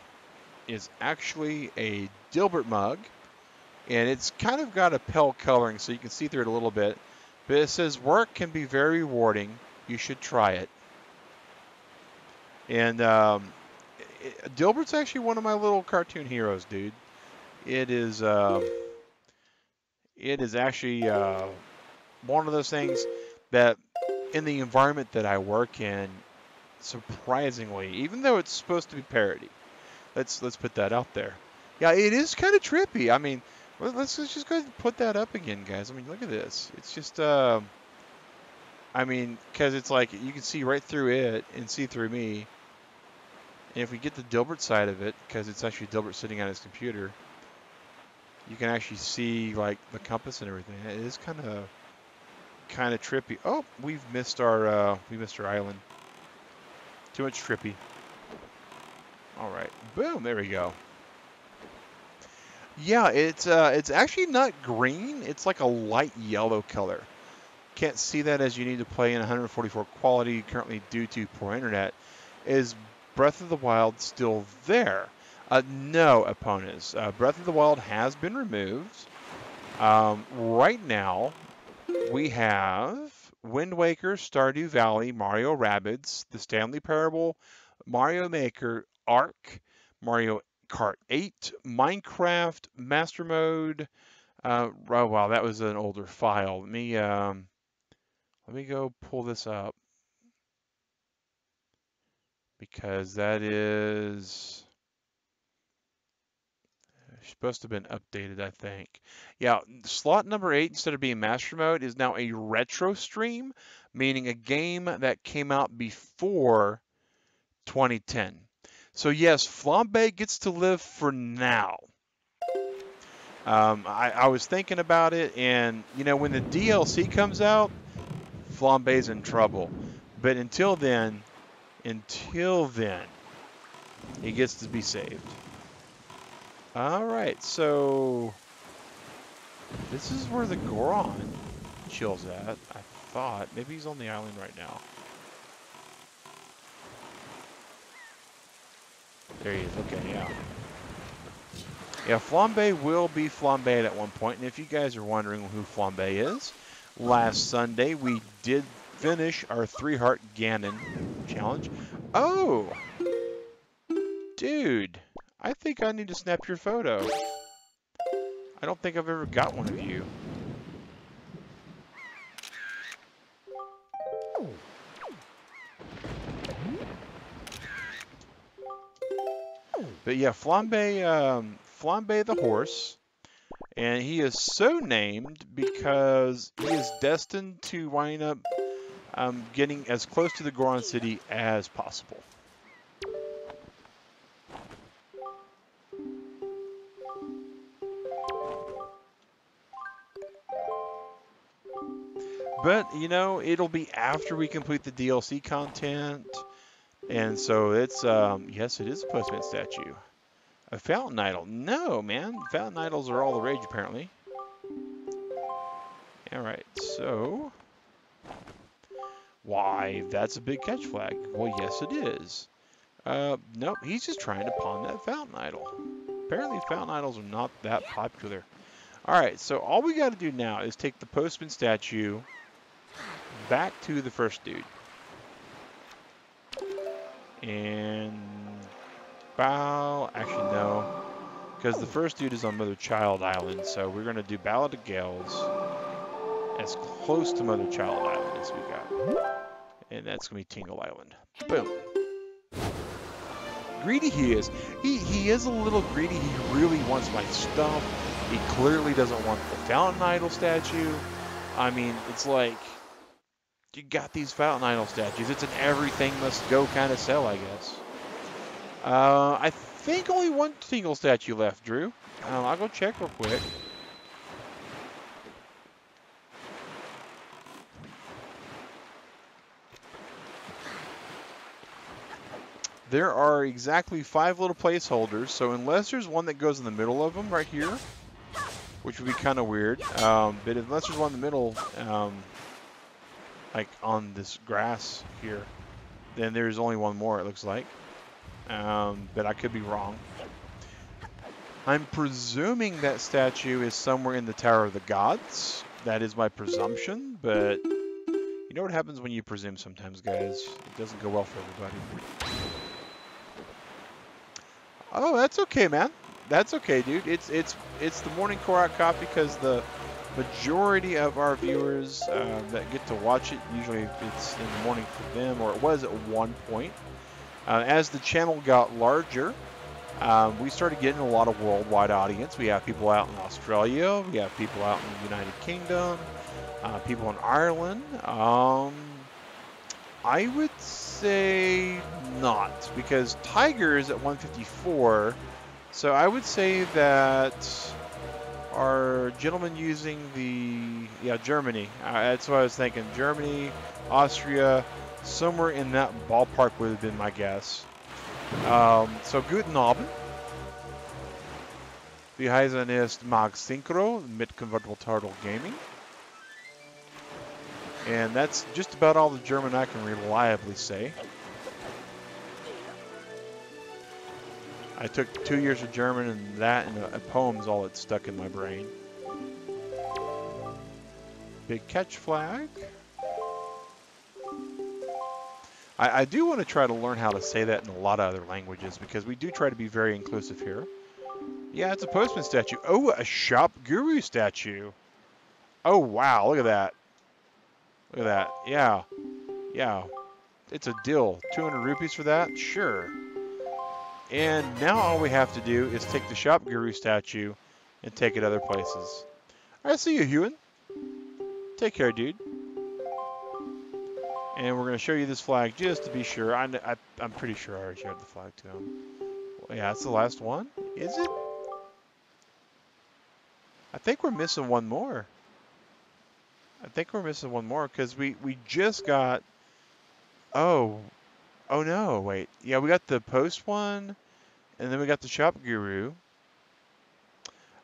is actually a Dilbert mug, and it's kind of got a pale coloring so you can see through it a little bit, but it says work can be very rewarding, you should try it. And Dilbert's actually one of my little cartoon heroes, dude. It is actually one of those things that in the environment that I work in, surprisingly, even though it's supposed to be parody, let's put that out there. Yeah, it is kind of trippy. I mean, let's just go ahead and put that up again, guys. I mean, look at this. It's just, I mean, because it's like you can see right through it and see through me. And if we get the Dilbert side of it, because it's actually Dilbert sitting on his computer, you can actually see like the compass and everything. It is kind of trippy. Oh, we missed our island. Too much trippy. All right, boom, there we go. Yeah, it's actually not green. It's like a light yellow color. Can't see that as you need to play in 144 quality currently due to poor internet. Is Breath of the Wild still there? No, opponents. Breath of the Wild has been removed. Right now, we have Wind Waker, Stardew Valley, Mario Rabbids, The Stanley Parable, Mario Maker, Ark, Mario Kart 8, Minecraft, Master Mode. Oh wow, that was an older file. Let me go pull this up because that is supposed to have been updated, I think. Yeah, slot number 8, instead of being Master Mode, is now a retro stream, meaning a game that came out before 2010. So yes, Flambe gets to live for now. I was thinking about it, and you know, when the DLC comes out, Flambe's in trouble. But until then, he gets to be saved. All right, so this is where the Goron chills at. I thought maybe he's on the island right now. There he is. Okay, yeah. Yeah, Flambe will be Flambéed at one point. And if you guys are wondering who Flambe is, last Sunday we did finish our 3-heart Ganon challenge. Oh! Dude, I think I need to snap your photo. I don't think I've ever got one of you. But yeah, Flambe the horse, and he is so named because he is destined to wind up getting as close to the Goron City as possible. But, you know, it'll be after we complete the DLC content. And so it's, yes, it is a postman statue. A fountain idol. No, man. Fountain idols are all the rage, apparently. All right, so... Why, that's a big catch flag. Well, yes, it is. Nope, he's just trying to pawn that fountain idol. Apparently, fountain idols are not that popular. All right, so all we got to do now is take the postman statue back to the first dude. And bow, actually no, because the first dude is on Mother Child Island, so we're going to do Ballad of Gales as close to Mother Child Island as we got. And that's going to be Tingle Island. Boom. Greedy he is. He is a little greedy. He really wants my stuff. He clearly doesn't want the fountain idol statue. I mean, it's like, you got these fountain idol statues. It's an everything must go kind of sell, I guess. I think only one single statue left, Drew. I'll go check real quick. There are exactly 5 little placeholders, so unless there's one that goes in the middle of them right here, which would be kind of weird, but unless there's one in the middle, like on this grass here, then there's only one more, it looks like. But I could be wrong. I'm presuming that statue is somewhere in the Tower of the Gods. That is my presumption, but you know what happens when you presume sometimes, guys? It doesn't go well for everybody. Oh, that's okay, man. That's okay, dude. It's the morning Korok Coffee because the majority of our viewers that get to watch it, usually it's in the morning for them, or it was at one point. As the channel got larger, we started getting a lot of worldwide audience. We have people out in Australia, we have people out in the United Kingdom, people in Ireland. I would say not, because Tiger is at 154, so I would say that our gentleman using the, Germany, that's what I was thinking, Germany, Austria, somewhere in that ballpark would have been my guess. So guten Abend. Wie heißen ist Mag Synchro mit Convertible Turtle Gaming. And that's just about all the German I can reliably say. I took 2 years of German, and that and a poem's all that's stuck in my brain. Big catch flag. I do want to try to learn how to say that in a lot of other languages, because we do try to be very inclusive here. Yeah, it's a postman statue. Oh, a shop guru statue. Oh, wow, look at that. Look at that. Yeah. Yeah. It's a deal. 200 rupees for that? Sure. And now all we have to do is take the shop guru statue and take it other places. I see you, Ewan. Take care, dude. And we're going to show you this flag just to be sure. I'm pretty sure I already showed the flag to him. Well, yeah, that's the last one. Is it? I think we're missing one more. I think we're missing one more because we just got... Oh no, wait. Yeah, we got the post one, and then we got the shop guru.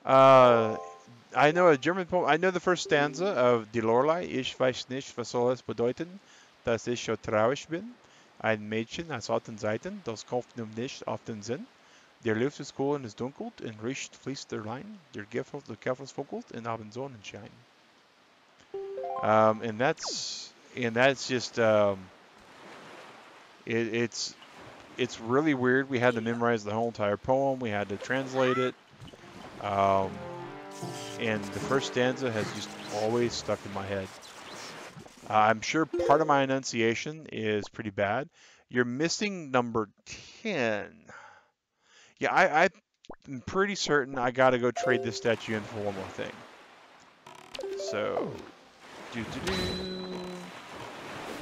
I know a German poem. I know the first stanza of Die Lorelei. Ich weiß nicht, was soll es bedeuten, dass ich so traurig bin. Ein Mädchen aus alten Zeiten, das kommt nun nicht auf den Sinn. Der Luft ist cool und es dunkelt, und riecht fließt der Rhein. Der Gäfel funkelt in Abendsonnenschein. And that's just it's really weird. We had to memorize the whole entire poem. We had to translate it. And the first stanza has just always stuck in my head. I'm sure part of my enunciation is pretty bad. You're missing number 10. Yeah, I'm pretty certain I got to go trade this statue in for one more thing. So,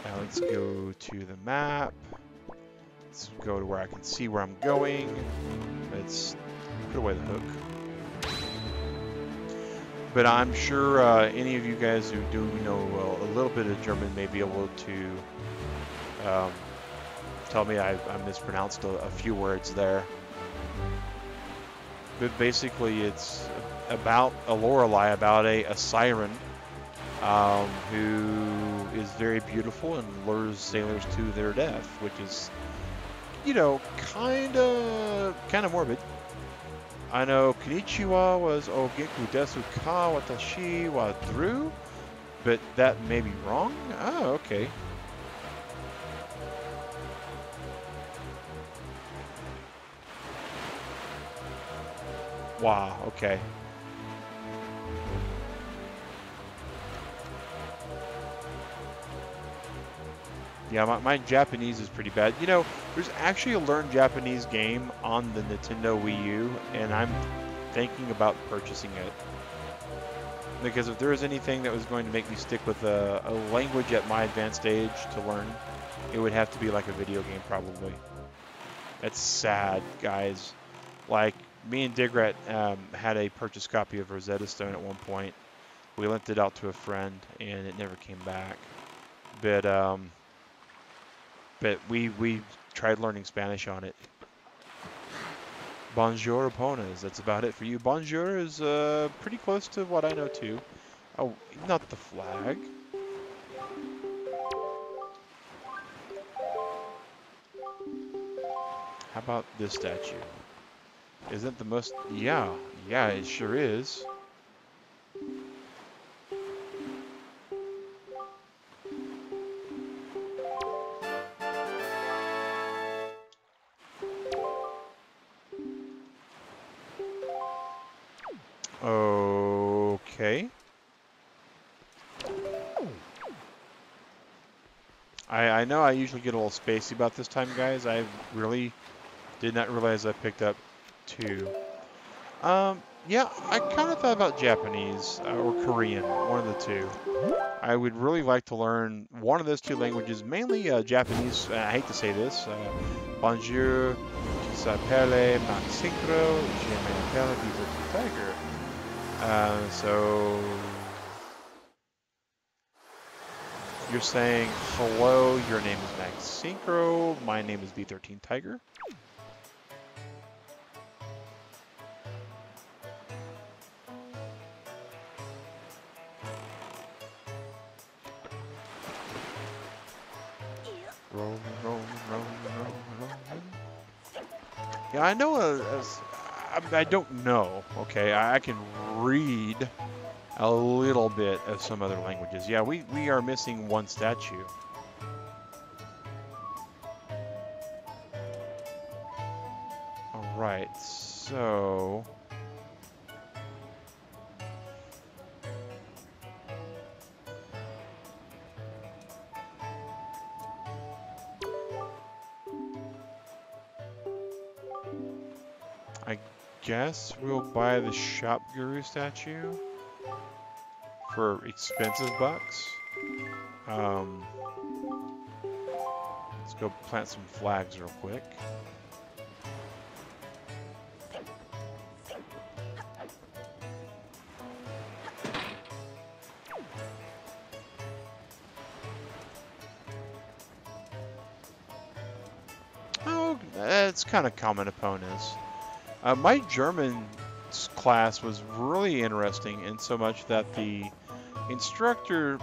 now let's go to the map. Let's go to where I can see where I'm going. Let's put away the hook. But I'm sure any of you guys who do know a little bit of German may be able to tell me I mispronounced a few words there. But basically it's about a Lorelei, about a siren who is very beautiful and lures sailors to their death, which is, you know, kind of morbid. I know Konnichiwa was Ogenku desu ka watashi wa drew, but that may be wrong. Oh, okay. Wow, okay. Yeah, my Japanese is pretty bad. You know, there's actually a Learn Japanese game on the Nintendo Wii U, and I'm thinking about purchasing it. Because if there was anything that was going to make me stick with a language at my advanced age to learn, it would have to be like a video game, probably. That's sad, guys. Like, me and DigRat had a purchase copy of Rosetta Stone at one point. We lent it out to a friend, and it never came back. But we tried learning Spanish on it. Bonjour, opponents. That's about it for you. Bonjour is pretty close to what I know too. Oh, not the flag. How about this statue? Isn't the most... Yeah, it sure is. Okay. I know I usually get a little spacey about this time, guys. I really did not realize I picked up 2. Yeah, I kind of thought about Japanese or Korean, one of the 2. I would really like to learn one of those 2 languages, mainly Japanese. I hate to say this. Bonjour, je s'appelle Max Synchro, je m'appelle Beaver Tiger. You're saying, hello, your name is Max Synchro, my name is B13 Tiger. Rolling, rolling, rolling, rolling, rolling. Yeah, I know, I don't know, okay? I can read a little bit of some other languages. Yeah, we are missing one statue. All right, so... I guess we'll buy the Shop Guru statue for expensive bucks. Let's go plant some flags real quick. Oh, that's kind of common opponents. My German class was really interesting in so much that the instructor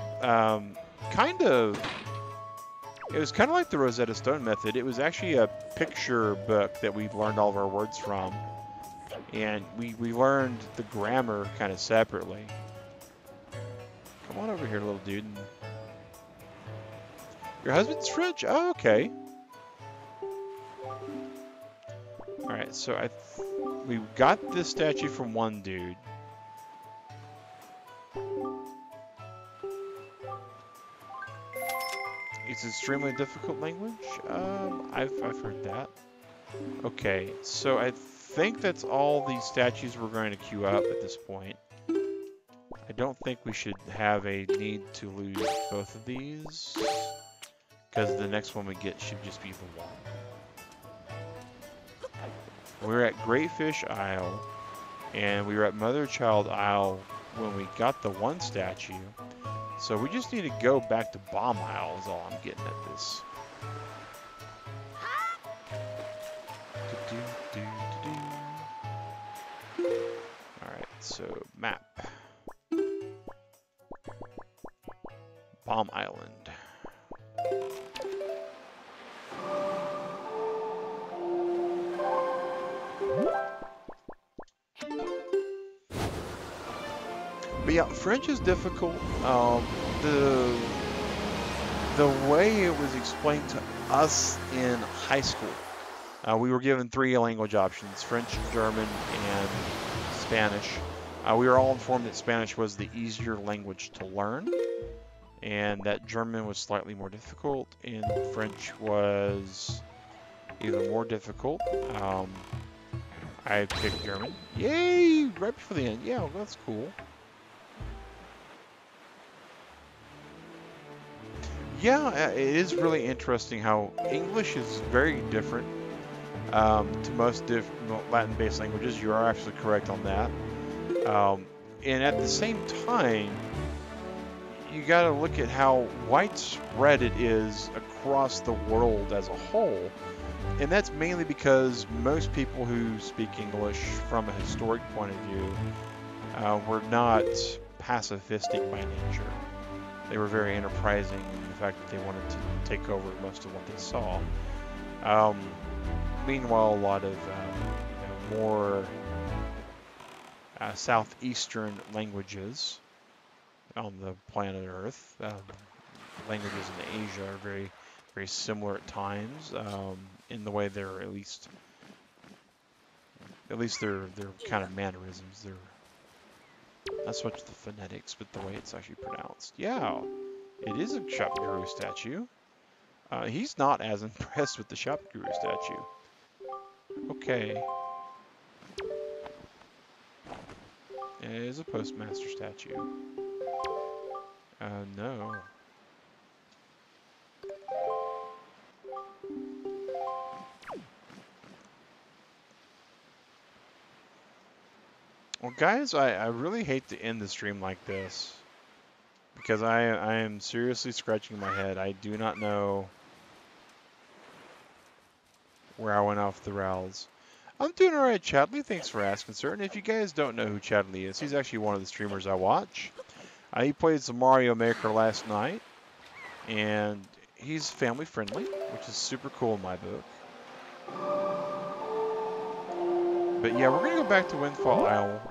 it was kind of like the Rosetta Stone method. It was actually a picture book that we learned all of our words from. And we learned the grammar kind of separately. Come on over here, little dude. Your husband's French? Oh, okay. Alright, so we got this statue from one dude. It's an extremely difficult language? I've heard that. Okay, so I think that's all the statues we're going to queue up at this point. I don't think we should have a need to lose both of these, because the next one we get should just be the one. We're at Great Fish Isle, and we were at Mother Child Isle when we got the one statue. So we just need to go back to Bomb Isle is all I'm getting at this. Alright, so map. Bomb Island. But yeah, French is difficult. The way it was explained to us in high school, we were given 3 language options: French, German, and Spanish. We were all informed that Spanish was the easier language to learn, and that German was slightly more difficult, and French was even more difficult. I picked German. Yay! Right before the end. Yeah, well, that's cool. Yeah, it is really interesting how English is very different to most Latin-based languages. You are actually correct on that. And at the same time, you got to look at how widespread it is across the world as a whole. And that's mainly because most people who speak English from a historic point of view were not pacifistic by nature. They were very enterprising in the fact that they wanted to take over most of what they saw. Meanwhile, a lot of more southeastern languages on the planet Earth, languages in Asia are very, very similar at times in the way they're at least their kind of mannerisms. They're not so much the phonetics, but the way it's actually pronounced. Yeah, it is a Shop Guru statue. He's not as impressed with the Shop Guru statue. Okay. It is a Postmaster statue. No. Well, guys, I really hate to end the stream like this. because I am seriously scratching my head. I do not know where I went off the rails. I'm doing all right, Chadley. Thanks for asking, sir. And if you guys don't know who Chadley is, he's actually one of the streamers I watch. He played some Mario Maker last night, and he's family friendly, which is super cool in my book. But yeah, we're gonna go back to Windfall Isle,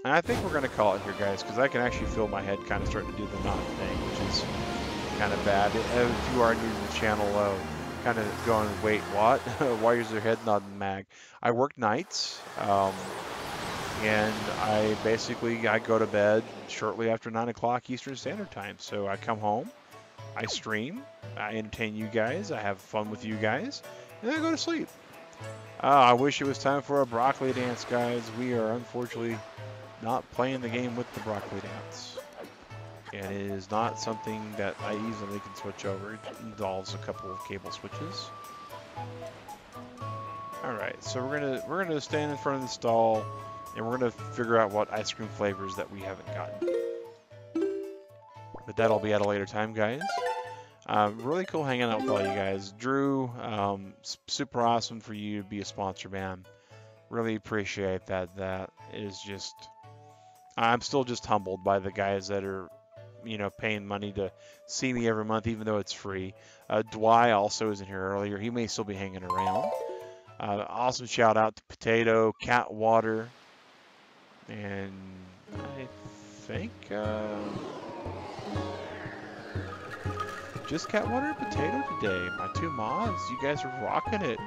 and I think we're gonna call it here, guys, because I can actually feel my head kind of starting to do the knot thing, which is kind of bad. If you are new to the channel, kind of going, wait, what? Why is your head nodding, Mag? I work nights, and I go to bed shortly after 9 o'clock Eastern Standard Time. So I come home, I stream, I entertain you guys, I have fun with you guys, and then I go to sleep. I wish it was time for a broccoli dance, guys. We are unfortunately not playing the game with the broccoli dance. And it is not something that I easily can switch over. It involves a couple of cable switches. Alright, so we're gonna stand in front of the stall and we're gonna figure out what ice cream flavors that we haven't gotten. But that'll be at a later time, guys. Really cool hanging out with all you guys. Drew, super awesome for you to be a sponsor, man. Really appreciate that. That is just, I'm still just humbled by the guys that are, you know, paying money to see me every month, even though it's free. Dwight also isn't here earlier. He may still be hanging around. Awesome shout out to Potato, Catwater, and I think just Catwater and Potato today. My two mods, you guys are rocking it.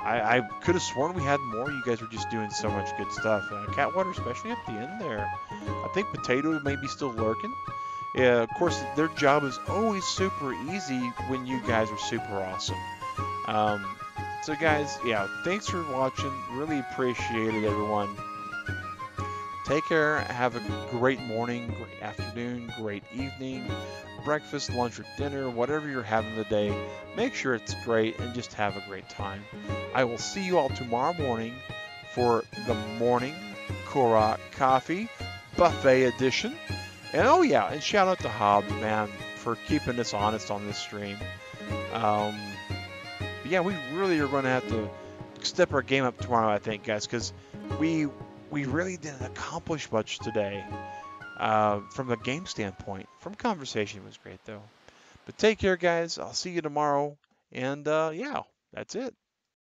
I could have sworn we had more. You guys were just doing so much good stuff. Catwater, especially at the end there. I think Potato may be still lurking. Yeah, of course, their job is always super easy when you guys are super awesome. So guys, yeah, thanks for watching. Really appreciate it, everyone. Take care. Have a great morning, great afternoon, great evening, breakfast, lunch, or dinner, whatever you're having today. Make sure it's great and just have a great time. I will see you all tomorrow morning for the morning Korok Coffee Buffet Edition. And oh yeah, and shout out to Hobbs, man, for keeping us honest on this stream. Yeah, we really are going to have to step our game up tomorrow, I think, guys, because we really didn't accomplish much today from the game standpoint. From conversation, it was great, though. But take care, guys. I'll see you tomorrow. And yeah, that's it.